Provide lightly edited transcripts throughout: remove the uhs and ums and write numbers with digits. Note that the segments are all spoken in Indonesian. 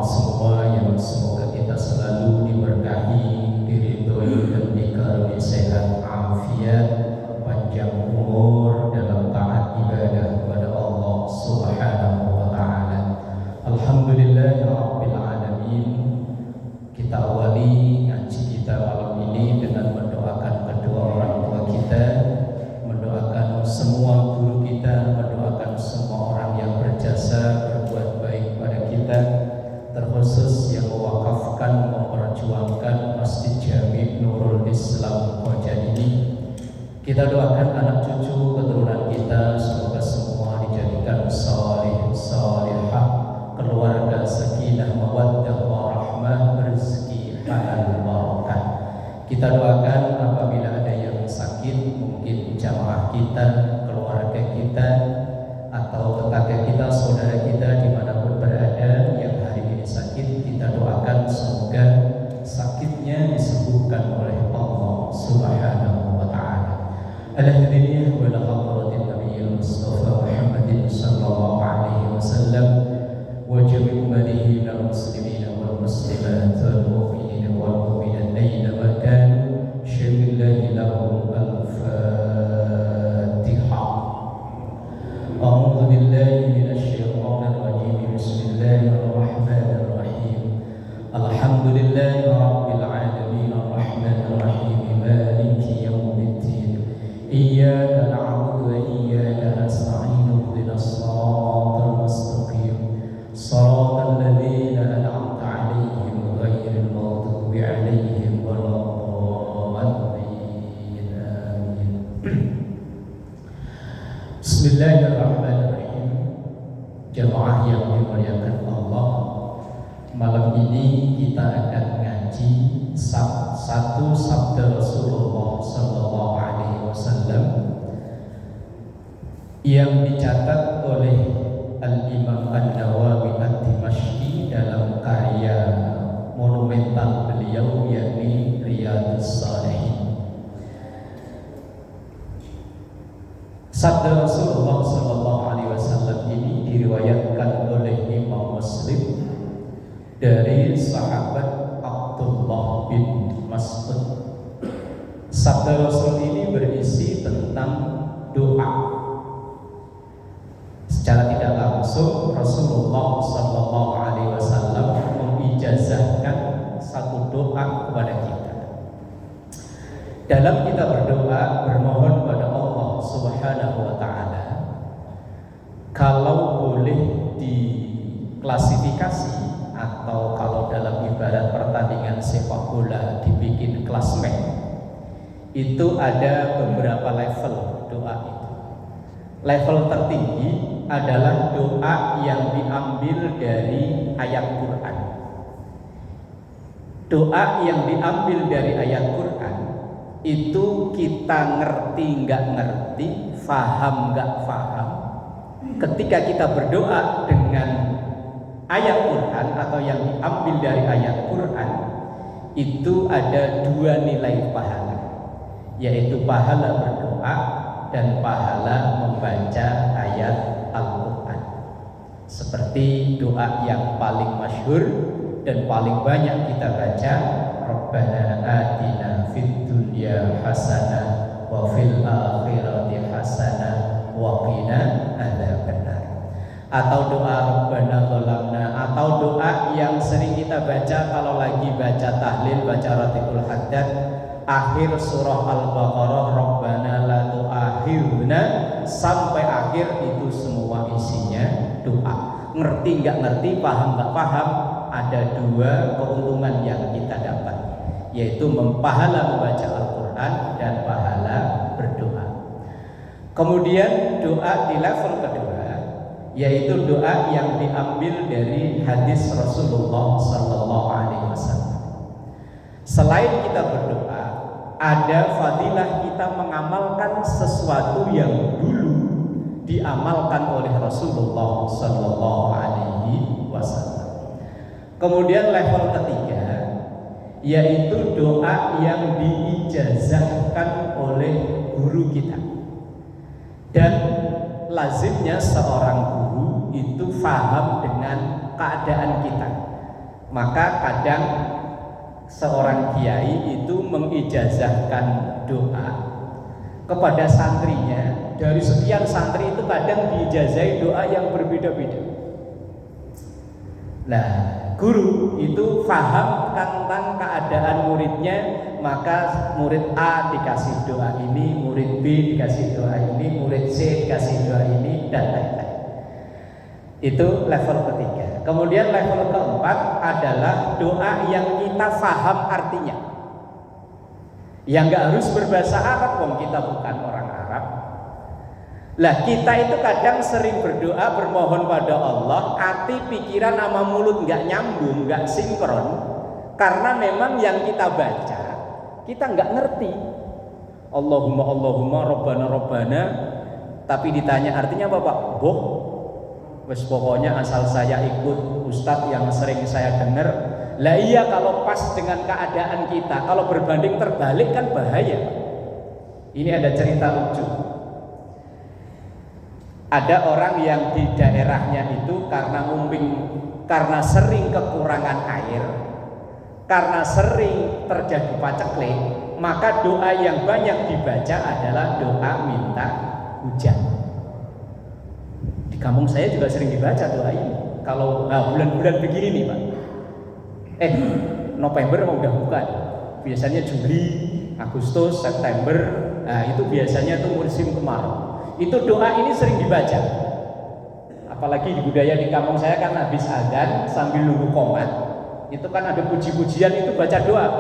semua yang semoga kita selalu diberkahi, diridhoi dan dikaruniai sehat, afiat, panjang umur dalam taat ibadah kepada Allah Subhanahu wa taala. Alhamdulillahirabbil alamin. Kita awali ngaji kita malam ini dengan mendoakan kedua orang tua kita, mendoakan semua guru kita, mendoakan semua orang yang berjasa berbuat baik pada kita, terkhusus yang mewakafkan, memperjuangkan Masjid Jami Nurul Islam Koja ini. Kita doakan anak cucu keturunan kita semoga semua dijadikan salih salihah, keluarga sakinah mawaddah warahmah, rezeki halal barakah. Kita doakan apabila ada yang sakit, mungkin jamaah kita, keluarga kita, atau tetangga kita, saudara kita dimanapun berada yang hari ini sakit, kita doakan semoga sakitnya disembuhkan oleh Allah Subhanahu wa ta'ala. Alhamdulillah wa laqadratin nabiyil mustafa Muhammadin sallallahu alaihi wasallam wa jami' ummatihi minal muslimin wal muslimat wal mu'minin wal mu'minat aina ma kanu syamillahi lahum al-fatihah. A'udzu billahi minasy syaithanir rajim. Bismillahirrahmanir rahim. Alhamdulillahi rabbil alamin arrahmanir rahim maliki yaumiddin. Iyyaka na'budu wa iyyaka nasta'in. Ihdinas siratal mustaqim. Shiratal ladzina an'amta 'alaihim ghairil maghdubi 'alaihim waladdallin. Amin. Bismillahirrahmanirrahim. Jamaah yang dimuliakan Allah, malam ini kita akan ngaji satu sabda Rasulullah sallallahu alaihi wasallam yang dicatat oleh Al-Imam An-Nawawi Ad-Dimashqi dalam karya monumental beliau yakni Riyadhus Shalihin. Sabda Rasulullah sallallahu alaihi wasallam ini diriwayatkan oleh Imam Muslim dari sahabat Abdullah bin Mas'ud. Sabda Rasul ini berisi tentang doa. Secara tidak langsung Rasulullah sallallahu alaihi wasallam mengijazahkan satu doa kepada kita. Dalam kita berdoa, bermohon pada Allah Subhanahu wa ta'ala, kalau boleh diklasifikasi atau kalau dalam ibarat pertandingan sepak bola dibikin klasmen, itu ada beberapa level doa itu. Level tertinggi adalah doa yang diambil dari ayat Quran. Doa yang diambil dari ayat Quran itu kita ngerti nggak ngerti, faham nggak faham. Ketika kita berdoa dengan ayat Quran atau yang diambil dari ayat Quran, itu ada dua nilai pahala, yaitu pahala berdoa dan pahala membaca ayat Al-Quran. Seperti doa yang paling masyhur dan paling banyak kita baca, Rabbana atina fid dunya hasanah wa fil akhirati hasanah wa qina adzabannar. Atau doa Rabbana zalamna, atau doa yang sering kita baca kalau lagi baca tahlil, baca ratibul haddad, akhir surah Al-Baqarah, Rabbana la tu'akhirna, sampai akhir itu semua isinya doa. Ngerti nggak ngerti, paham nggak paham, ada dua keuntungan yang kita dapat, yaitu pahala membaca Al-Quran dan pahala berdoa. Kemudian doa di level kedua, yaitu doa yang diambil dari hadis Rasulullah sallallahu alaihi wasallam. Selain kita berdoa, ada fadilah kita mengamalkan sesuatu yang dulu diamalkan oleh Rasulullah sallallahu alaihi wasallam. Kemudian level ketiga, yaitu doa yang diijazahkan oleh guru kita. Dan lazimnya seorang guru itu faham dengan keadaan kita. Maka kadang seorang kiai itu mengijazahkan doa kepada santrinya. Dari sekian santri itu kadang diijazahi doa yang berbeda-beda. Nah, guru itu paham tentang keadaan muridnya, maka murid A dikasih doa ini, murid B dikasih doa ini, murid C dikasih doa ini, dan lain-lain. Itu level ketiga. Kemudian level keempat adalah doa yang kita paham artinya, yang gak harus berbahasa Arab, wong kita bukan orang Arab. Lah kita itu kadang sering berdoa bermohon pada Allah, hati, pikiran sama mulut nggak nyambung, nggak sinkron, karena memang yang kita baca kita nggak ngerti. Allahumma Allahumma Rabbana Rabbana, tapi ditanya artinya apa Pak? Boh, wes pokoknya asal saya ikut ustadz yang sering saya dengar. Lah iya, kalau pas dengan keadaan kita, kalau berbanding terbalik kan bahaya. Ini ada cerita lucu. Ada orang yang di daerahnya itu karena sering kekurangan air, karena sering terjadi paceklik, maka doa yang banyak dibaca adalah doa minta hujan. Di kampung saya juga sering dibaca doa ini. Kalau bulan-bulan begini nih Pak, November udah bukan, biasanya Juli, Agustus, September, nah itu biasanya tuh musim kemarau. Itu doa ini sering dibaca. Apalagi di budaya di kampung saya kan habis adzan sambil nunggu qomat, itu kan ada puji-pujian, itu baca doa.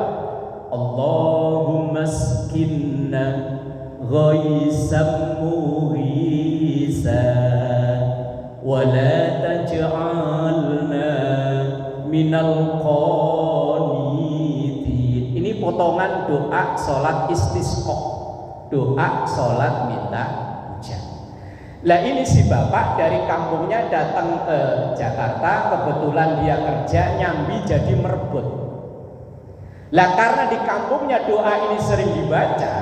Allahumma skinna ghaisam mughisa wa la taj'alna minal qanitin. Ini potongan doa salat istisqa, doa salat minta. Lah ini si bapak dari kampungnya datang ke Jakarta, kebetulan dia kerja nyambi jadi merebut. Lah karena di kampungnya doa ini sering dibaca,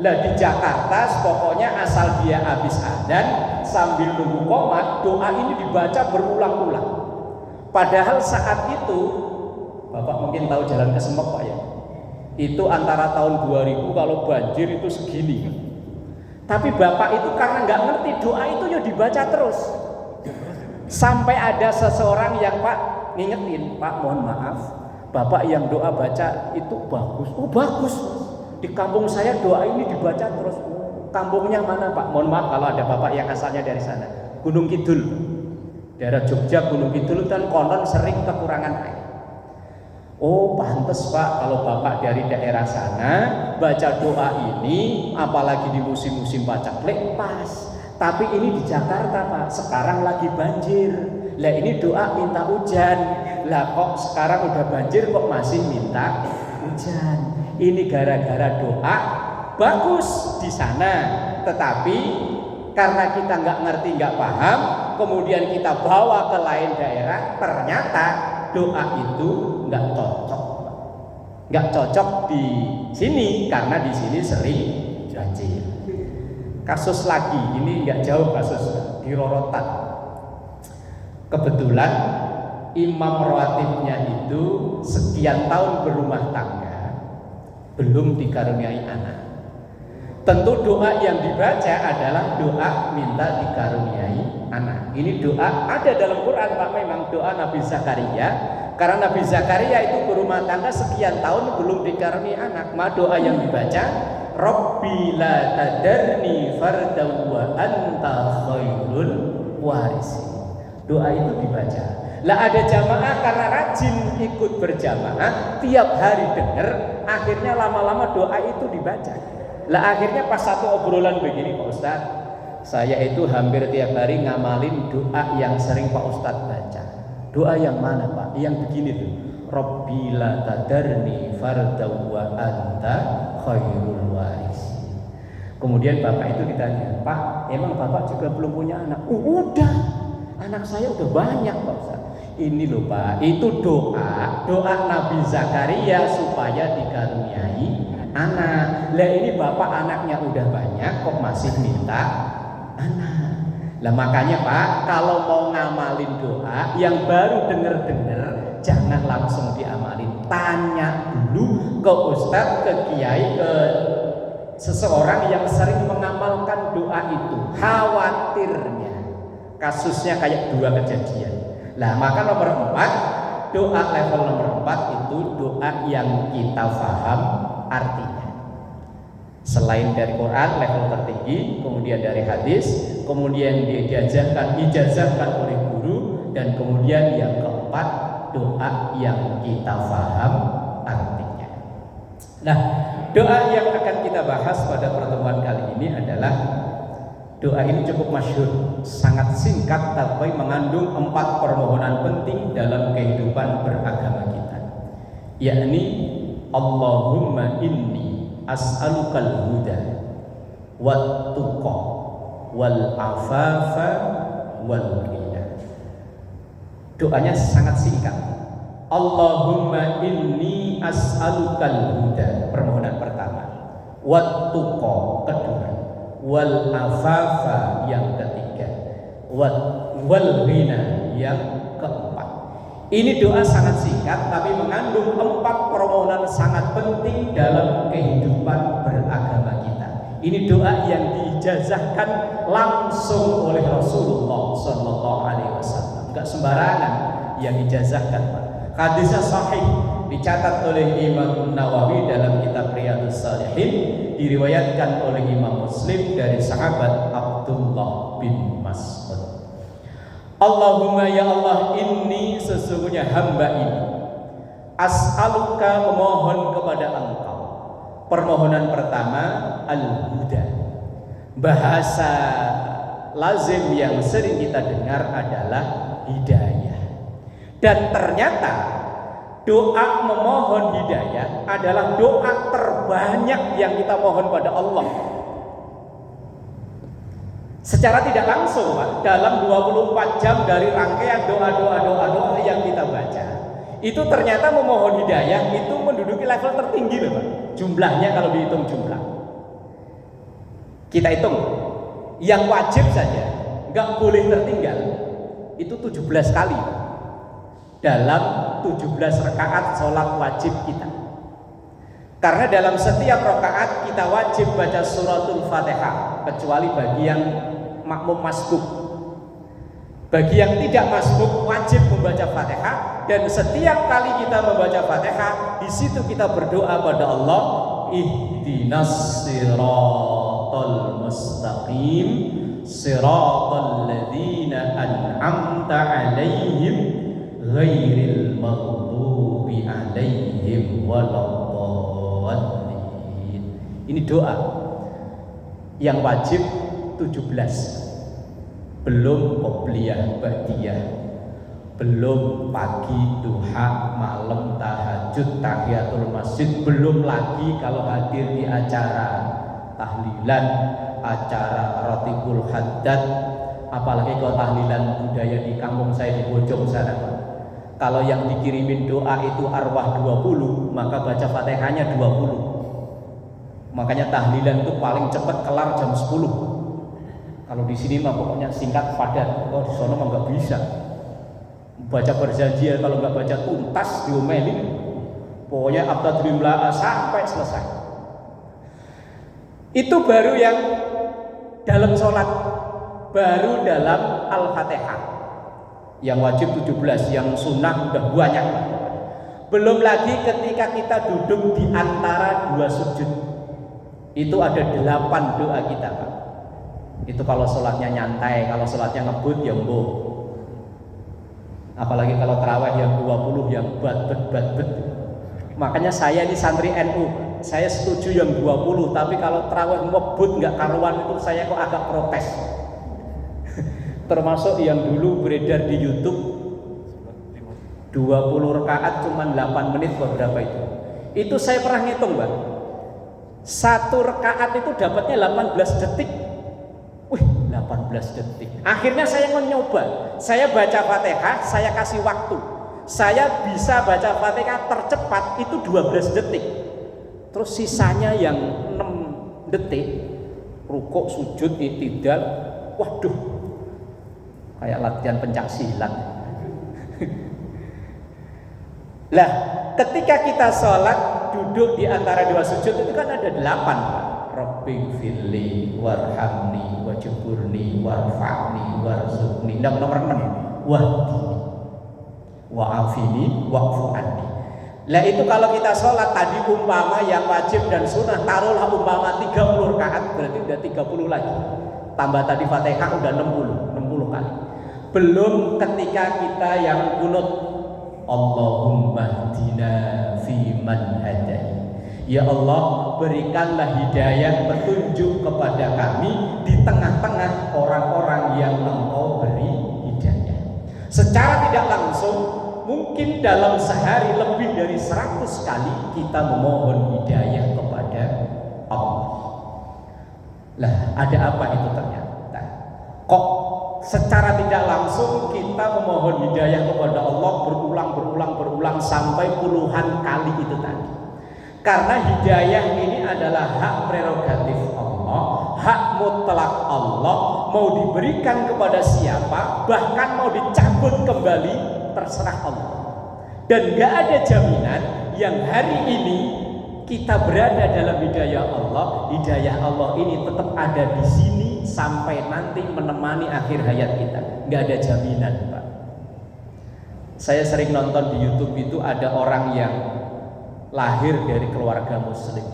lah di Jakarta pokoknya asal dia habis adzan sambil nunggu qomat, doa ini dibaca berulang-ulang. Padahal saat itu, bapak mungkin tahu jalan ke Semek Pak ya, itu antara tahun 2000 kalau banjir itu segini. Tapi bapak itu karena nggak ngerti doa itu ya dibaca terus. Sampai ada seseorang yang Pak ngingetin, Pak mohon maaf, bapak yang doa baca itu bagus. Oh bagus, di kampung saya doa ini dibaca terus. Kampungnya mana Pak? Mohon maaf kalau ada bapak yang asalnya dari sana, Gunung Kidul, daerah Jogja. Gunung Kidul kan konon sering kekurangan air. Oh pantes Pak, kalau bapak dari daerah sana baca doa ini, apalagi di musim-musim paceklik pas. Tapi ini di Jakarta Pak, sekarang lagi banjir. Lah ini doa minta hujan. Lah kok sekarang udah banjir kok masih minta hujan. Ini gara-gara doa bagus di sana, tetapi karena kita nggak ngerti, nggak paham, kemudian kita bawa ke lain daerah, ternyata doa itu nggak cocok di sini karena di sini sering banjir. Kasus lagi, ini nggak jauh kasus di Rorotan. Kebetulan imam rawatibnya itu sekian tahun berumah tangga, belum dikaruniai anak. Tentu doa yang dibaca adalah doa minta dikaruniai anak. Ini doa ada dalam Quran Pak, memang doa Nabi Zakaria. Karena Nabi Zakaria itu berumah tangga sekian tahun belum dikaruniai anak. Maka doa yang dibaca, Rabbi la tadarni fardan wa anta khairul warisi. Doa itu dibaca. Lah ada jamaah karena rajin ikut berjamaah, tiap hari dengar, akhirnya lama-lama doa itu dibaca. Lah akhirnya pas satu obrolan begini, Pak Ustadz, saya itu hampir tiap hari ngamalin doa yang sering Pak Ustadz baca. Doa yang mana Pak? Yang begini tuh, Rabbi la tadarni fardan wa anta khairul warisi. Kemudian bapak itu ditanya, Pak, emang bapak juga belum punya anak? Udah, anak saya udah banyak Pak Ustaz. Ini loh Pak, itu doa Nabi Zakaria supaya dikaruniai anak. Lah ini bapak anaknya udah banyak kok masih minta anak. Lah makanya Pak, kalau mau ngamalin doa yang baru denger-denger, jangan langsung diamalin. Tanya dulu ke ustadz, ke kiai, ke seseorang yang sering mengamalkan doa itu. Khawatirnya kasusnya kayak 2 kejadian. Nah, maka nomor 4, doa level nomor 4 itu doa yang kita paham artinya. Selain dari Quran level tertinggi, kemudian dari hadis, kemudian diijazahkan oleh guru, dan kemudian yang keempat doa yang kita paham artinya. Nah, doa yang akan kita bahas pada pertemuan kali ini adalah doa ini cukup masyhur, sangat singkat tapi mengandung 4 permohonan penting dalam kehidupan beragama kita, yakni Allahumma inni as'alukal huda wat tuqa wal afafa wal ghina. Doanya sangat singkat. Allahumma inni as'alukal huda, permohonan pertama, wat tuqa kedua, wal afafa yang ketiga, wal ghina yang keempat. Ini doa sangat singkat tapi mengandung 4 permohonan sangat penting dalam kehidupan beragama kita. Ini doa yang diijazahkan langsung oleh Rasulullah Sallallahu Alaihi Wasallam. Enggak sembarangan yang dijazahkan, Pak. Hadisnya sahih, dicatat oleh Imam Nawawi dalam kitab Riyadhus Shalihin, diriwayatkan oleh Imam Muslim dari sahabat Abdullah bin Mas'ud. Allahumma ya Allah, inni sesungguhnya hamba ini as'aluka, memohon kepada Engkau. Permohonan pertama al-huda. Bahasa lazim yang sering kita dengar adalah hidayah. Dan ternyata doa memohon hidayah adalah doa terbanyak yang kita mohon pada Allah. Secara tidak langsung, Pak, dalam 24 jam dari rangkaian doa yang kita baca, itu ternyata memohon hidayah itu menduduki level tertinggi loh, Pak. Jumlahnya kalau dihitung jumlah, kita hitung yang wajib saja, nggak boleh tertinggal, itu 17 kali, Pak, dalam 17 rakaat sholat wajib kita. Karena dalam setiap rakaat kita wajib baca suratul Fatihah, kecuali bagi yang makmum masbuk. Bagi yang tidak masbuk wajib membaca Fatihah, dan setiap kali kita membaca Fatihah, di situ kita berdoa pada Allah, ihdinas siratal mustaqim, siratal ladzina an'amta 'alaihim ghairil maghdubi 'alaihim waladdallin. Ini doa yang wajib 17, belum qobliyah ba'diyah, belum pagi duha, malam tahajud, tahiyatul masjid, belum lagi kalau hadir di acara tahlilan, acara ratibul haddad, apalagi kalau tahlilan budaya di kampung saya di Bojong sana, Pak. Kalau yang dikirimin doa itu arwah 20, maka baca Fatihahnya 20. Makanya tahlilan itu paling cepat kelar jam 10. Kalau di sini mah pokoknya singkat padat. Kalau di sana mah nggak bisa. Baca perjanjian kalau nggak baca tuntas diomelin. Pokoknya abtadrimla sampai selesai. Itu baru yang dalam sholat, baru dalam Al-Fatihah. Yang wajib 17, yang sunnah udah banyak. Belum lagi ketika kita duduk di antara 2 sujud. Itu ada 8 doa kita, Pak. Itu kalau sholatnya nyantai, kalau sholatnya ngebut ya mbuh. Apalagi kalau tarawih yang 20 yang bat-bet. Makanya saya ini santri NU, saya setuju yang 20, tapi kalau tarawih ngebut nggak karuan itu saya kok agak protes. Termasuk yang dulu beredar di YouTube 20 rakaat cuma 8 menit beberapa itu. Itu saya pernah ngitung, Bang. 1 rakaat itu dapatnya 18 detik. Wih, 18 detik. Akhirnya saya mencoba. Saya baca Fatihah, saya kasih waktu. Saya bisa baca Fatihah tercepat itu 12 detik. Terus sisanya yang 6 detik, rukuk, sujud, i'tidal. Waduh, kayak latihan pencak silat. Lah, ketika kita sholat duduk di antara dua sujud itu kan ada 8, Pak. Rabbi firli warhamni wajburni warfa'ni warzuqni. Nomor 6. Wahdini wa'afini wa'fu anni. Lah itu kalau kita sholat tadi umpama yang wajib dan sunnah taruhlah umpama 30 rakaat, berarti udah 30 lagi. Tambah tadi Fatihah udah 60 kali. Belum ketika kita yang kunut Allahumma hdina fiman hadai. Ya Allah, berikanlah hidayah petunjuk kepada kami di tengah-tengah orang-orang yang Engkau beri hidayah. Secara tidak langsung, mungkin dalam sehari lebih dari 100 kali kita memohon hidayah kepada Allah. Lah, ada apa itu ternyata? Kok secara tidak langsung kita memohon hidayah kepada Allah berulang sampai puluhan kali itu tadi? Karena hidayah ini adalah hak prerogatif Allah, hak mutlak Allah, mau diberikan kepada siapa, bahkan mau dicabut kembali, terserah Allah. Dan gak ada jaminan yang hari ini kita berada dalam hidayah Allah ini tetap ada di sini sampai nanti menemani akhir hayat kita. Gak ada jaminan, Pak. Saya sering nonton di YouTube itu ada orang yang lahir dari keluarga muslim,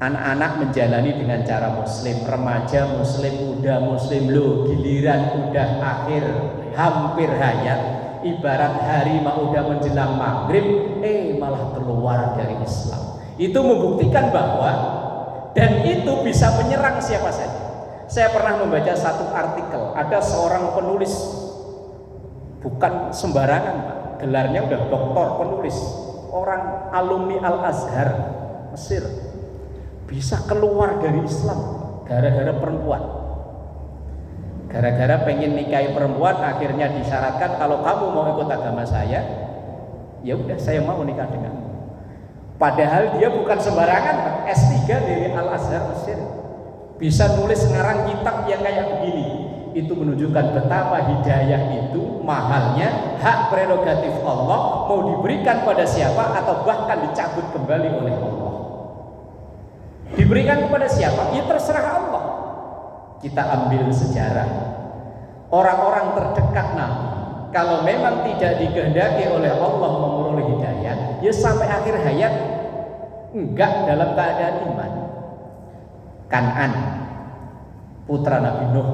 anak-anak menjalani dengan cara muslim, remaja muslim, muda muslim, loh giliran udah akhir hampir hayat, ibarat hari mau udah menjelang maghrib, malah keluar dari Islam. Itu membuktikan bahwa, dan itu bisa menyerang siapa saja. Saya pernah membaca satu artikel, ada seorang penulis, bukan sembarangan Pak, gelarnya udah doktor penulis, orang alumni Al-Azhar Mesir, bisa keluar dari Islam gara-gara perempuan. Gara-gara pengen nikahi perempuan, akhirnya disyaratkan kalau kamu mau ikut agama saya, ya udah saya mau nikah denganmu. Padahal dia bukan sembarangan, S3 dari Al-Azhar Mesir, bisa nulis ngarang kitab yang kayak begini. Itu menunjukkan betapa hidayah itu mahalnya, hak prerogatif Allah, mau diberikan pada siapa atau bahkan dicabut kembali oleh Allah. Diberikan kepada siapa? Ya terserah Allah. Kita ambil sejarah orang-orang terdekat Nabi, kalau memang tidak dikehendaki oleh Allah memperoleh hidayah, ya sampai akhir hayat enggak dalam keadaan iman. Kan'an, putra Nabi Nuh.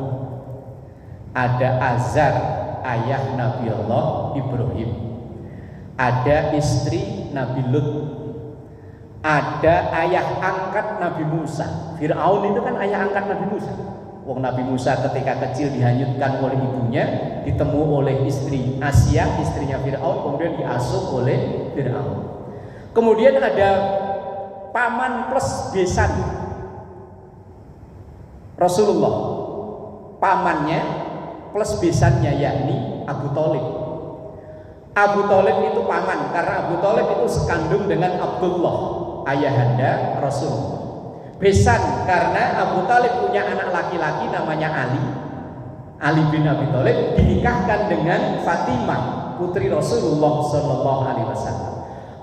Ada Azar, ayah Nabi Allah Ibrahim. Ada istri Nabi Lut. Ada ayah angkat Nabi Musa. Fir'aun itu kan ayah angkat Nabi Musa. Wong Nabi Musa ketika kecil dihanyutkan oleh ibunya, ditemu oleh istri Asia, istrinya Fir'aun, kemudian diasuh oleh Fir'aun. Kemudian ada paman plus besan Rasulullah, pamannya plus besannya yakni Abu Thalib. Abu Thalib itu paman karena Abu Thalib itu sekandung dengan Abdullah, ayahanda Rasulullah. Besan karena Abu Thalib punya anak laki-laki namanya Ali bin Abi Thalib, dinikahkan dengan Fatimah, putri Rasulullah Shallallahu Alaihi Wasallam.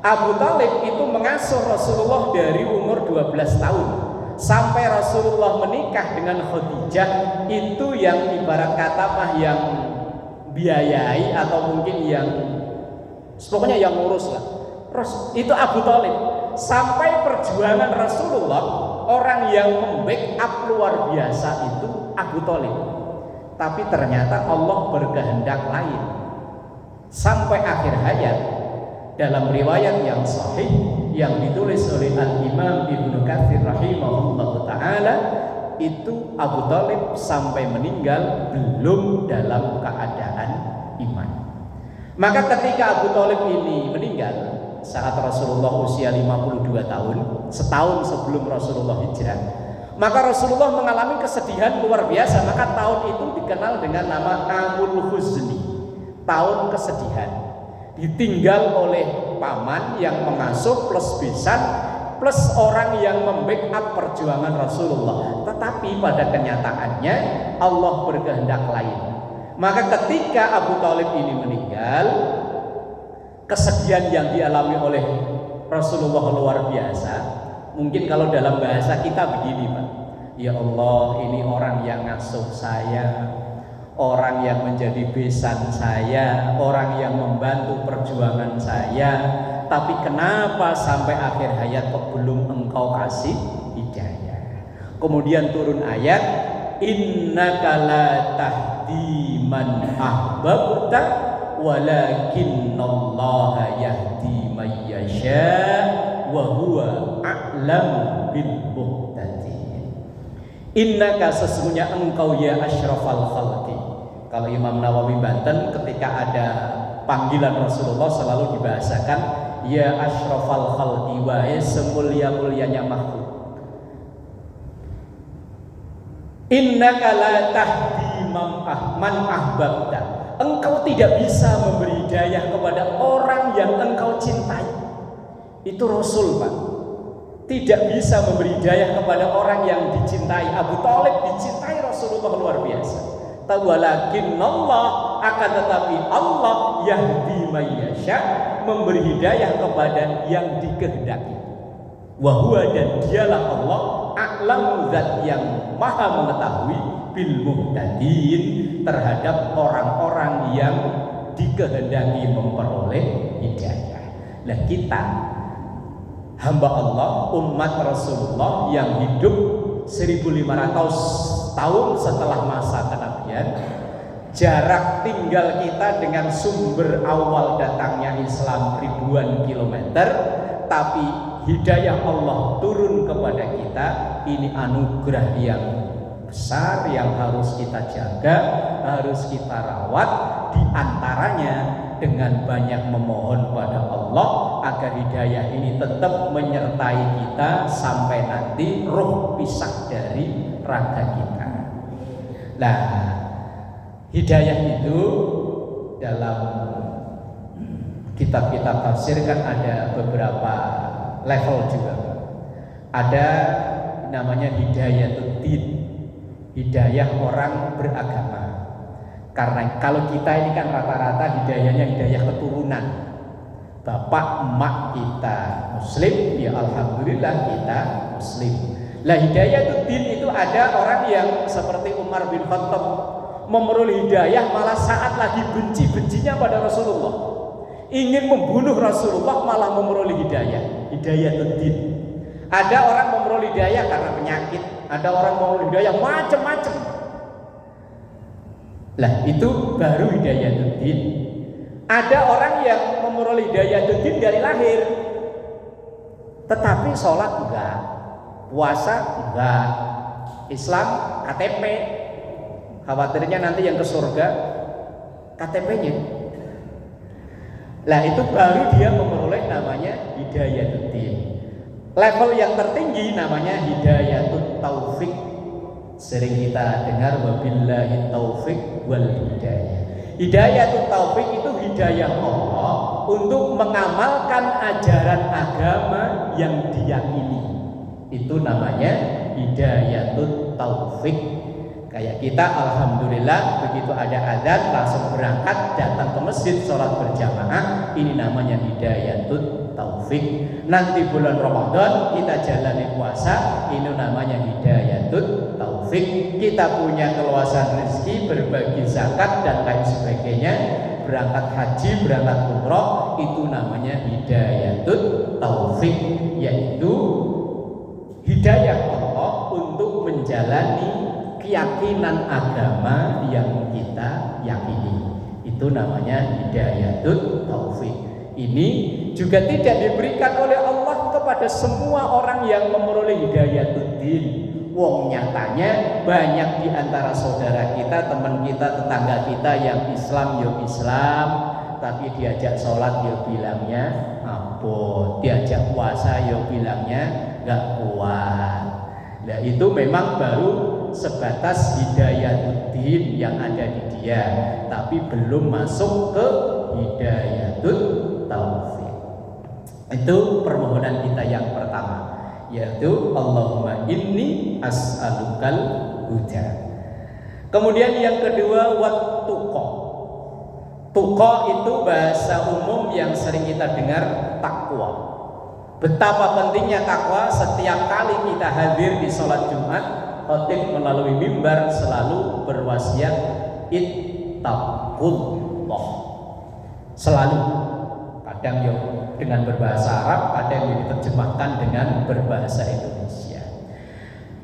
Abu Thalib itu mengasuh Rasulullah dari umur 12 tahun sampai Rasulullah menikah dengan Khadijah. Itu yang ibarat kata mah yang biayai atau mungkin yang pokoknya yang ngurus lah. Itu Abu Thalib. Sampai perjuangan Rasulullah, orang yang membackup luar biasa itu Abu Thalib. Tapi ternyata Allah berkehendak lain. Sampai akhir hayat, dalam riwayat yang sahih yang ditulis oleh Al-Imam Ibnu Katsir rahimahullah ta'ala, itu Abu Thalib sampai meninggal belum dalam keadaan iman. Maka ketika Abu Thalib ini meninggal saat Rasulullah usia 52 tahun, setahun sebelum Rasulullah hijrah, maka Rasulullah mengalami kesedihan luar biasa. Maka tahun itu dikenal dengan nama Amul Huzni, tahun kesedihan. Ditinggal oleh paman yang mengasuh plus besan plus orang yang membackup perjuangan Rasulullah. Tetapi pada kenyataannya Allah berkehendak lain. Maka ketika Abu Thalib ini meninggal, kesedihan yang dialami oleh Rasulullah luar biasa. Mungkin kalau dalam bahasa kita begini, Pak. Ya Allah, ini orang yang ngasuh saya, orang yang menjadi besan saya, orang yang membantu perjuangan saya, tapi kenapa sampai akhir hayat kok belum engkau kasih hidayah? Kemudian turun ayat, innaka la tahdi man ahbabta walakinallaha yahdi man yasha wa huwa a'lamu bil muhtadin. Innaka, sesungguhnya engkau ya asyrafal khalqi. Kalau Imam Nawawi Banten ketika ada panggilan Rasulullah selalu dibahasakan ya asyrafal khalqi, wahai semulia-mulianya makhluk. Innaka la tahdi man ahbabta. Engkau tidak bisa memberi hidayah kepada orang yang engkau cintai. Itu Rasul, Pak. Tidak bisa memberi hidayah kepada orang yang dicintai. Abu Thalib dicintai Rasulullah luar biasa. Walakinallah, akan tetapi Allah yahdi may yasha, memberi hidayah kepada yang dikehendaki. Wahwa, dan dialah Allah a'lamu, zat yang maha mengetahui, bil muhtadin, terhadap orang-orang yang dikehendaki memperoleh hidayah. Nah, kita hamba Allah, umat Rasulullah yang hidup 1500 tahun setelah masa kenabian, jarak tinggal kita dengan sumber awal datangnya Islam ribuan kilometer, tapi hidayah Allah turun kepada kita. Ini anugerah yang besar yang harus kita jaga, harus kita rawat. Di antaranya dengan banyak memohon pada Allah agar hidayah ini tetap menyertai kita sampai nanti roh pisah dari raga kita. Nah, hidayah itu dalam kitab-kitab tafsir kan ada beberapa level juga. Ada namanya hidayatul-din, hidayah orang beragama. Karena kalau kita ini kan rata-rata hidayahnya hidayah keturunan. Bapak emak kita muslim, ya alhamdulillah kita muslim. Lah hidayatul-din itu ada orang yang seperti Umar bin Khattab memeroleh hidayah malah saat lagi benci-bencinya pada Rasulullah, ingin membunuh Rasulullah, malah memeroleh hidayah, hidayatul-din. Ada orang memeroleh hidayah karena penyakit, ada orang memeroleh hidayah macam-macam. Lah itu baru hidayatul-din. Ada orang yang memeroleh hidayatul-din dari lahir, tetapi sholat enggak, puasa enggak, Islam KTP, khawatirnya nanti yang ke surga KTP-nya. Lah itu baru dia memperoleh namanya hidayatul-din. Level yang tertinggi namanya hidayatut taufik. Sering kita dengar wabillahi taufik wal hidayah. Hidayatut taufik itu hidayah Allah untuk mengamalkan ajaran agama yang diyakini. Itu namanya hidayatut taufik. Kayak kita alhamdulillah begitu ada azan langsung berangkat datang ke masjid sholat berjamaah, ini namanya hidayatut taufik. Nanti bulan Ramadan kita jalani puasa, ini namanya hidayatut taufik. Kita punya keluasan rezeki, berbagi zakat dan lain sebagainya, berangkat haji, berangkat umroh, itu namanya hidayatut taufik, yaitu hidayah Allah untuk menjalani keyakinan agama yang kita yakini. Itu namanya hidayatut taufik. Ini juga tidak diberikan oleh Allah kepada semua orang yang memperoleh hidayatul-din. Wong nyatanya banyak di antara saudara kita, teman kita, tetangga kita yang Islam yo Islam, tapi diajak sholat yo bilangnya apa, diajak puasa yo bilangnya enggak kuat. Nah itu memang baru sebatas hidayatul-din yang ada di dia, tapi belum masuk ke hidayatut taufik. Itu permohonan kita yang pertama, yaitu Allahumma inni as'alukal huda. Kemudian yang kedua, wattuqa, Tuqa itu bahasa umum yang sering kita dengar takwa. Betapa pentingnya takwa. Setiap kali kita hadir di sholat Jumat, khatib melalui mimbar selalu berwasiat ittaqullah. Selalu. Kadang ya dengan berbahasa Arab, kadang yang diterjemahkan dengan berbahasa Indonesia.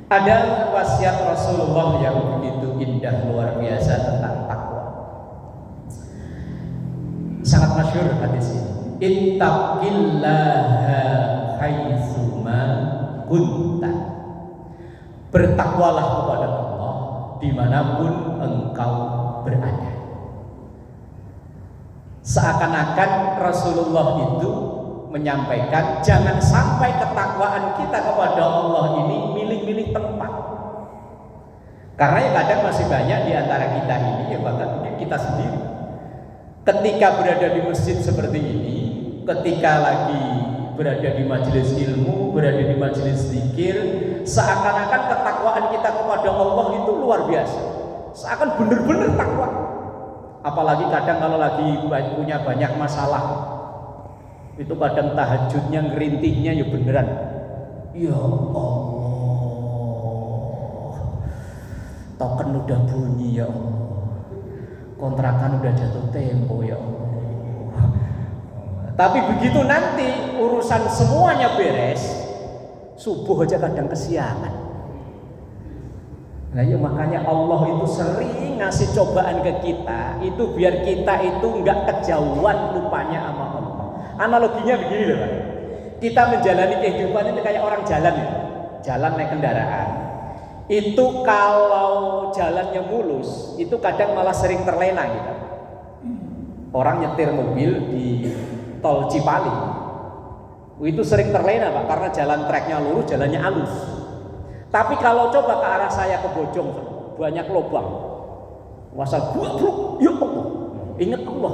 Ada wasiat Rasulullah yang begitu indah luar biasa tentang takwa. Sangat masyhur hadis ini. Ittaqillaha haitsuma kunta. Bertakwalah kepada Allah dimanapun engkau berada. Seakan-akan Rasulullah itu menyampaikan jangan sampai ketakwaan kita kepada Allah ini milih-milih tempat. Karena ya kadang masih banyak di antara kita ini, ya bahkan mungkin kita sendiri, ketika berada di masjid seperti ini, ketika lagi berada di majelis ilmu, berada di majelis zikir, seakan-akan ketakwaan kita kepada Allah itu luar biasa. Seakan benar-benar takwa. Apalagi kadang kalau lagi punya banyak masalah, itu kadang tahajudnya ngerintihnya ya beneran. Ya Allah, token udah bunyi ya Allah, kontrakan udah jatuh tempo ya Allah. Tapi begitu nanti urusan semuanya beres, subuh aja kadang kesiangan. Nah ya makanya Allah itu sering ngasih cobaan ke kita, itu biar kita itu nggak kejauhan lupanya sama Allah. Analoginya begini loh Pak. Kita menjalani kehidupan itu kayak orang jalan ya. Jalan naik kendaraan. Itu kalau jalannya mulus, itu kadang malah sering terlena gitu. Orang nyetir mobil di tol Cipali, itu sering terlena Pak, karena jalan treknya lurus, jalannya halus. Tapi kalau coba ke arah saya ke Bojong, banyak lubang. Wasal buak, ya Allah. Ingat Allah.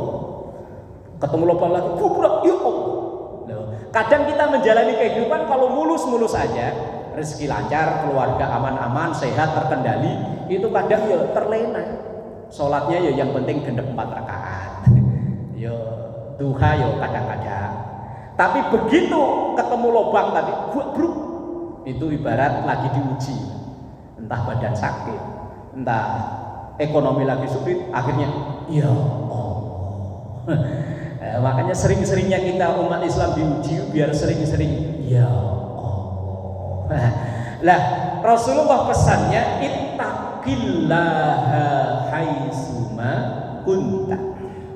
Ketemu lubang lagi, buak, ya Allah. Kadang kita menjalani kehidupan kalau mulus-mulus aja, rezeki lancar, keluarga aman-aman, sehat, terkendali, itu kadang ya terlena. Sholatnya ya yang penting genep 4 rakaat. Ya duha ya kadang-kadang. Tapi begitu ketemu lubang tadi, buak, itu ibarat lagi diuji, entah badan sakit, entah ekonomi lagi sulit, akhirnya ya Allah. Makanya sering-seringnya kita umat Islam diuji, biar sering-sering ya Allah. Lah Rasulullah pesannya ittaqillaha haitsuma kunta.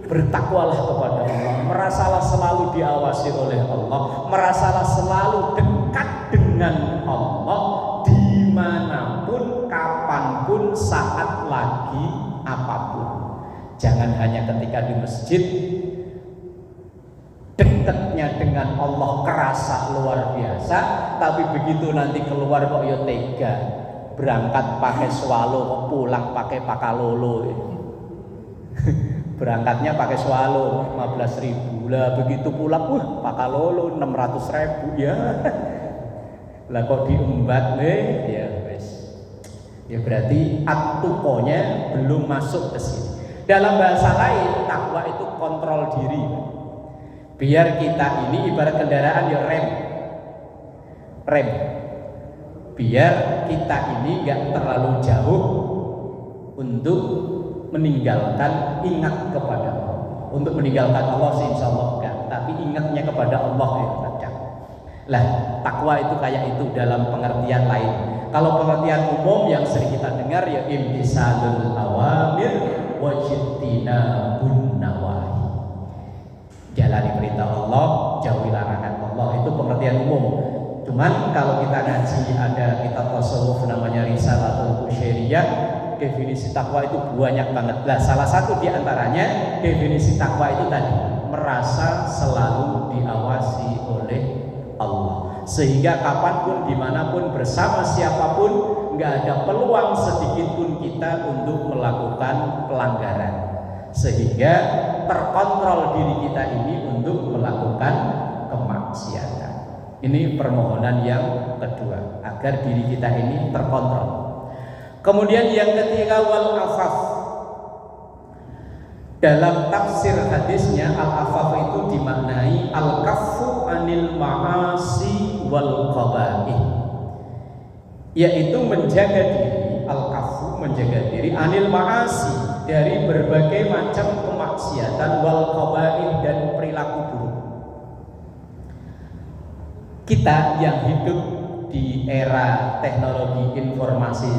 Bertakwalah kepada Allah, merasalah selalu diawasi oleh Allah, merasalah selalu dekat dengan Allah dimanapun, kapanpun, saat lagi, apapun. Jangan hanya ketika di masjid dekatnya dengan Allah kerasa luar biasa, tapi begitu nanti keluar kok ya tega, berangkat pakai swallow, pulang pakai pakalolo. Berangkatnya pakai swallow 15.000 lah, begitu pulang pakalolo 600.000 ya. Lah kok diembat ya wes. Ya berarti at-tuqonya belum masuk ke sini. Dalam bahasa lain, takwa itu kontrol diri. Biar kita ini ibarat kendaraan ya rem. Biar kita ini enggak terlalu jauh untuk meninggalkan ingat kepada Allah. Untuk meninggalkan Allah sih insya Allah enggak, tapi ingatnya kepada Allah ya kadang. Lah takwa itu kayak itu dalam pengertian lain. Kalau pengertian umum yang sering kita dengar ya imtisalul awamir wajtinabun nawahi. Jalani perintah Allah, jauhi larangan Allah, itu pengertian umum. Cuman kalau kita ngaji ada kitab tasawuf namanya Risalatul Qusyiriyah, definisi takwa itu banyak banget. Nah, salah satu di antaranya definisi takwa itu tadi merasa selalu diawasi oleh Allah, sehingga kapanpun, dimanapun, bersama siapapun, nggak ada peluang sedikit pun kita untuk melakukan pelanggaran, sehingga terkontrol diri kita ini untuk melakukan kemaksiatan. Ini permohonan yang kedua, agar diri kita ini terkontrol. Kemudian yang ketiga wal afaf. Dalam tafsir hadisnya al-afaf itu dimaknai al-kaffu anil ma'asi wal qaba'ih, yaitu menjaga diri, al-kaffu menjaga diri anil ma'asi dari berbagai macam kemaksiatan wal qaba'ih dan perilaku buruk. Kita yang hidup di era teknologi informasi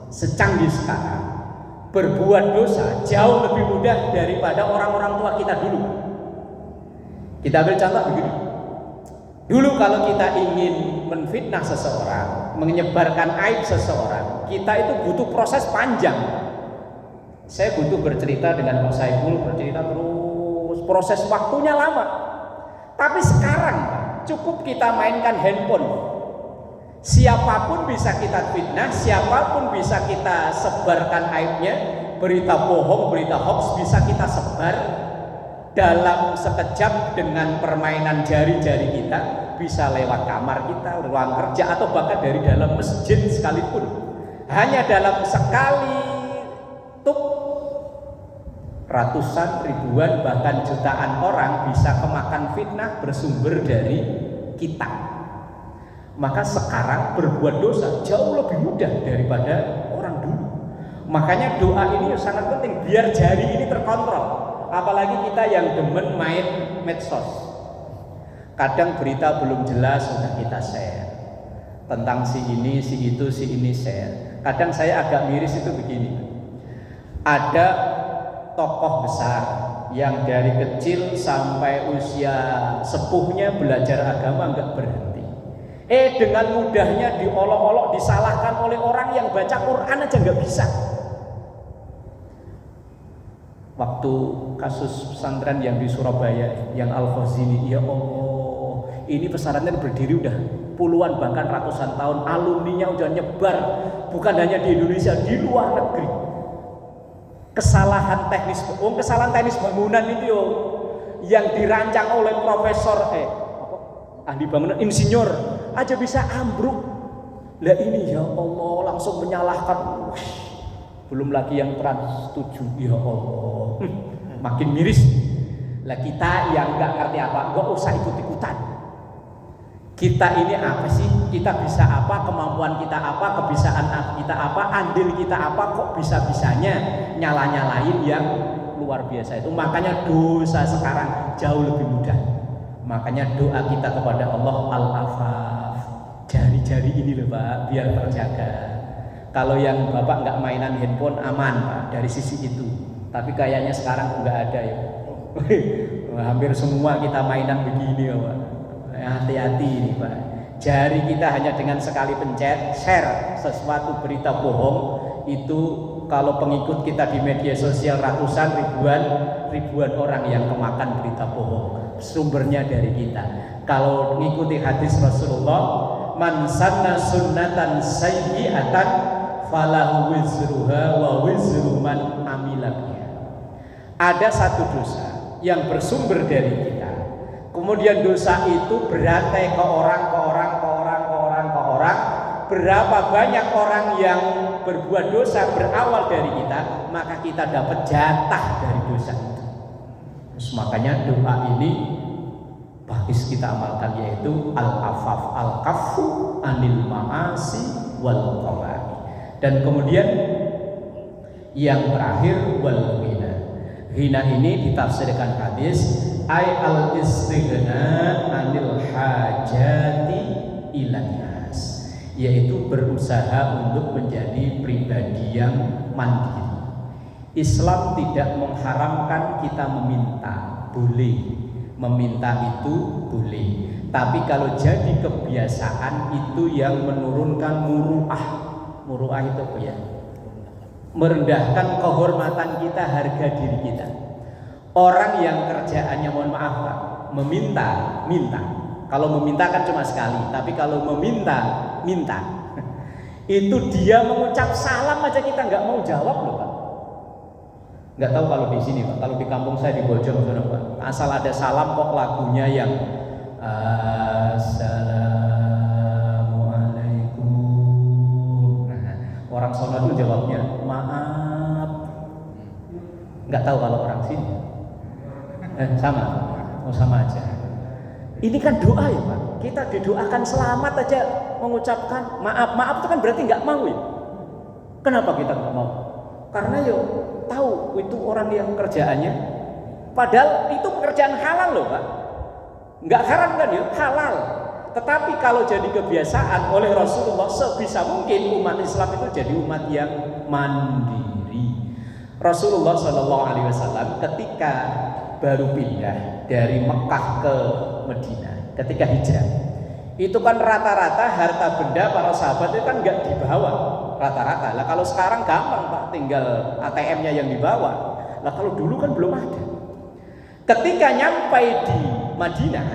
secanggih sekarang, berbuat dosa jauh lebih mudah daripada orang-orang tua kita dulu. Kita ambil contoh begini. Dulu kalau kita ingin menfitnah seseorang, menyebarkan aib seseorang, kita itu butuh proses panjang. Saya butuh bercerita dengan Pak Saiful, bercerita terus, proses waktunya lama. Tapi sekarang cukup kita mainkan handphone. Siapapun bisa kita fitnah, siapapun bisa kita sebarkan aibnya. Berita bohong, berita hoax bisa kita sebar dalam sekejap dengan permainan jari-jari kita. Bisa lewat kamar kita, ruang kerja, atau bahkan dari dalam masjid sekalipun. Hanya dalam sekali tuk, ratusan, ribuan, bahkan jutaan orang bisa kemakan fitnah bersumber dari kita. Maka sekarang berbuat dosa jauh lebih mudah daripada orang dulu. Makanya doa ini sangat penting biar jari ini terkontrol. Apalagi kita yang demen main medsos. Kadang berita belum jelas sudah kita share. Tentang si ini, si itu, si ini share. Kadang saya agak miris itu begini. Ada tokoh besar yang dari kecil sampai usia sepuhnya belajar agama enggak berhenti. Dengan mudahnya diolok-olok, disalahkan oleh orang yang baca Quran aja nggak bisa. Waktu kasus pesantren yang di Surabaya, yang Al-Khazini, ya Allah, ini pesantren berdiri udah puluhan bahkan ratusan tahun, alumninya udah nyebar, bukan hanya di Indonesia, di luar negeri. Kesalahan teknis bangunan itu yang dirancang oleh profesor ahli bangunan, insinyur aja bisa ambruk. Lah ini ya Allah langsung menyalahkan. Belum lagi yang trans 7, ya Allah. Makin miris. Lah kita yang nggak ngerti apa, nggak usah ikut-ikutan. Kita ini apa sih? Kita bisa apa? Kemampuan kita apa? Kebiasaan kita apa? Andil kita apa? Kok bisa-bisanya nyala-nyalain yang luar biasa itu. Makanya dosa sekarang jauh lebih mudah. Makanya doa kita kepada Allah al-afaf, jari-jari ini loh Pak, biar terjaga. Kalau yang Bapak nggak mainan handphone aman Pak dari sisi itu. Tapi kayaknya sekarang nggak ada ya. Hampir semua kita mainan begini ya Pak. Hati-hati ini Pak. Jari kita hanya dengan sekali pencet share sesuatu berita bohong itu, kalau pengikut kita di media sosial ratusan ribuan orang yang kemakan berita bohong. Sumbernya dari kita. Kalau mengikuti hadis Rasulullah, man sanna sunnatan sayyi'atan falahu wizruha wa wizru man amila biha. Ada satu dosa yang bersumber dari kita. Kemudian dosa itu berantai ke orang. Berapa banyak orang yang berbuat dosa berawal dari kita, maka kita dapat jatah dari dosa itu. Terus makanya doa ini bagus kita amalkan, yaitu al-afaf, al-kaffu anil ma'asi wal qaba'ih. Dan kemudian yang terakhir wal ghina. Ghina ini ditafsirkan hadis ay al-istighna anil hajati ilan nas, yaitu berusaha untuk menjadi pribadi yang mandiri. Islam tidak mengharamkan kita meminta, boleh. Meminta itu boleh. Tapi kalau jadi kebiasaan itu yang menurunkan muru'ah. Muru'ah itu apa ya? Merendahkan kehormatan kita, harga diri kita. Orang yang kerjaannya, mohon maaf Pak, minta. Kalau meminta kan cuma sekali, tapi kalau minta. Itu dia mengucap salam aja kita nggak mau jawab loh Pak. Nggak tahu kalau di sini Pak, kalau di kampung saya di Bojong sana Pak, asal ada salam kok lagunya yang Assalamualaikum. Nah, orang sono tuh jawabnya maaf. Nggak tahu kalau orang sini. Sama, sama aja. Ini kan doa ya Pak. Kita didoakan selamat aja mengucapkan maaf. Maaf itu kan berarti nggak mau ya. Kenapa kita nggak mau? Karena yo tahu itu orang yang kerjaannya, padahal itu pekerjaan halal loh Pak. Nggak haram kan ya, halal. Tetapi kalau jadi kebiasaan oleh Rasulullah, sebisa mungkin umat Islam itu jadi umat yang mandiri. Rasulullah SAW ketika baru pindah dari Mekah ke Madinah, ketika hijrah, itu kan rata-rata harta benda para sahabat itu kan nggak dibawa rata-rata. Lah kalau sekarang gampang Pak, tinggal ATM-nya yang dibawa. Lah kalau dulu kan belum ada. Ketika nyampai di Madinah,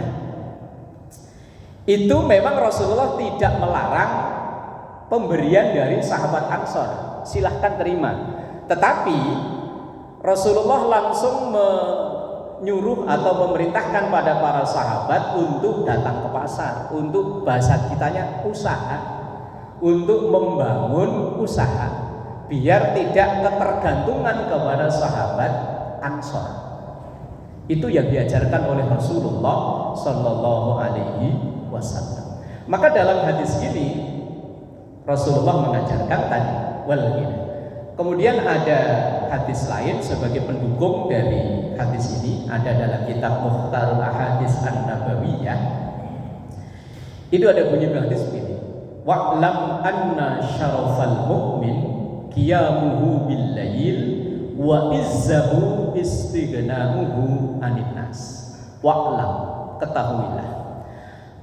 itu memang Rasulullah tidak melarang pemberian dari sahabat Ansor, silahkan terima. Tetapi Rasulullah langsung menyuruh atau memerintahkan pada para sahabat untuk datang ke pasar, untuk bahasa kitanya usaha, untuk membangun usaha, biar tidak ketergantungan kepada sahabat Ansor. Itu yang diajarkan oleh Rasulullah Sallallahu Alaihi Wasallam. Maka dalam hadis ini Rasulullah mengajarkan tadi wal ghina. Kemudian ada hadis lain sebagai pendukung dari hadis ini, ada dalam kitab Mukhtarul Ahadits An-Nabawiyah. Itu ada bunyi hadis ini. Wa'lam anna syarafal mu'min qiyamuhu bil lail wa izzahu istighna'uhu anin nas. Wa'lam, ketahuilah,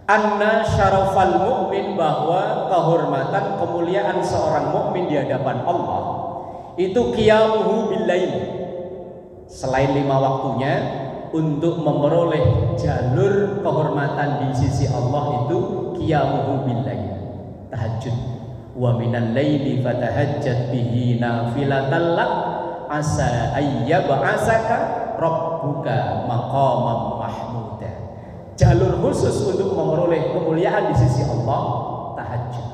anna syarafal mu'min, bahwa kehormatan kemuliaan seorang mukmin di hadapan Allah itu qiyamuhu bil lail, selain 5 waktunya, untuk memperoleh jalur kehormatan di sisi Allah itu qiyamuhu bil lail, tahajud. Wa minal laili fatahajjat bihi nafilatan lak asa ayyab'asaka rabbuka maqaman mahmuda. Jalur khusus untuk memperoleh kemuliaan di sisi Allah, tahajud.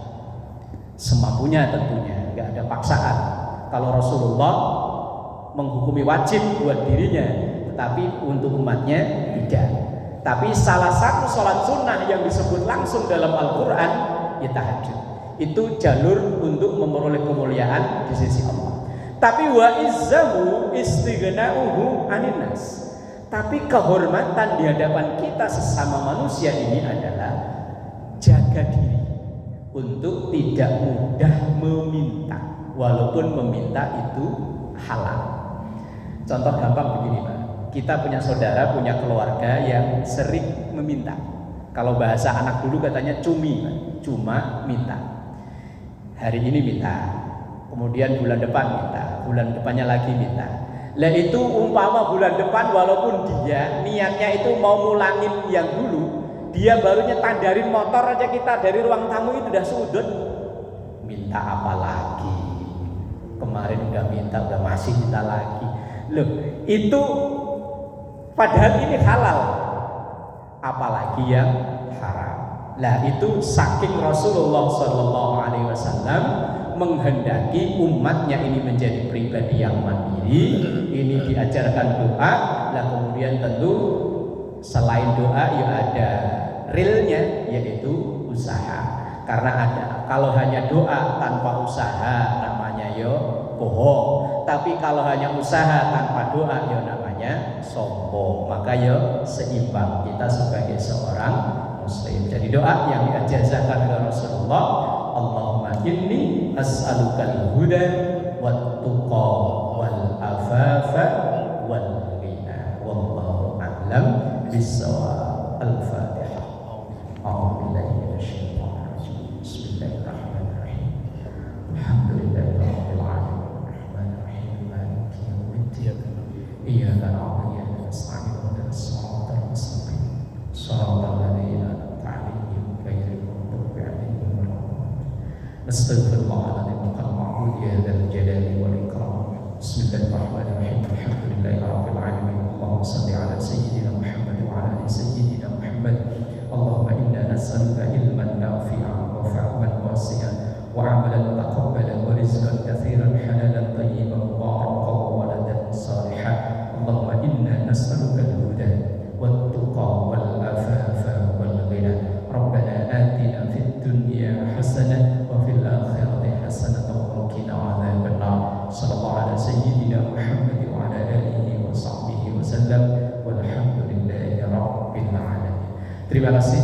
Semampunya tentunya, nggak ada paksaan. Kalau Rasulullah menghukumi wajib buat dirinya, tetapi untuk umatnya tidak. Tapi salah satu sholat sunnah yang disebut langsung dalam Al-Quran ya tahajud. Itu jalur untuk memperoleh kemuliaan di sisi Allah. Tapi wa izzahu istighna'uhu anin nas. Tapi kehormatan di hadapan kita sesama manusia ini adalah jaga diri untuk tidak mudah meminta, walaupun meminta itu halal. Contoh gampang begini Pak, kita punya saudara, punya keluarga yang sering meminta. Kalau bahasa anak dulu katanya cumi Pak, cuma minta. Hari ini minta, kemudian bulan depan minta, bulan depannya lagi minta. Lah itu umpama bulan depan, walaupun dia niatnya itu mau mulangin yang dulu, dia barunya tandarin motor aja kita dari ruang tamu itu udah sudut. Minta apa lagi? Kemarin udah minta, udah masih minta lagi. Loh, itu padahal ini halal, apalagi yang haram. Lah itu saking Rasulullah Sallallahu Alaihi Wasallam menghendaki umatnya ini menjadi pribadi yang mandiri, ini diajarkan doa. Lah kemudian tentu selain doa ya ada realnya, yaitu usaha. Karena ada, kalau hanya doa tanpa usaha namanya yo bohong. Tapi kalau hanya usaha tanpa doa yo namanya sombong. Maka yo seimbang kita sebagai seorang Muslim. Jadi doa yang diajarkan oleh Rasulullah, Allahumma inni as'alukal huda wat tuqa wal afafa wal ghina wallahu a'lam bis-shawab. Al-Fatihah. A'udzu billahi minasyaitonir rajim. Bismillahirrahmanirrahim. Alhamdulillahirabbil alamin. Arrahmanir rahim. Maliki yaumiddin. Iyyaka na'budu wa iyyaka nasta'in. Ihdinas siratal mustaqim. Shiratal ladzina an'amta 'alaihim ghairil maghdubi 'alaihim waladdallin. Astaghfirullahaladzim. Al-ma'bud ya dzal jalali wal ikram. Bismillahirrahmanirrahim. Alhamdulillahirabbil alamin. Allahumma shalli ala sayyidina Muhammad wa ala ali sayyidina Muhammad. Allahumma inna nas'aluka ilman nafi'an wa fahman wasi'an wa 'amalan mutaqabbalan wa rizqan katsiran halalan thayyiban mubarakan wa waladan salihan Terima kasih.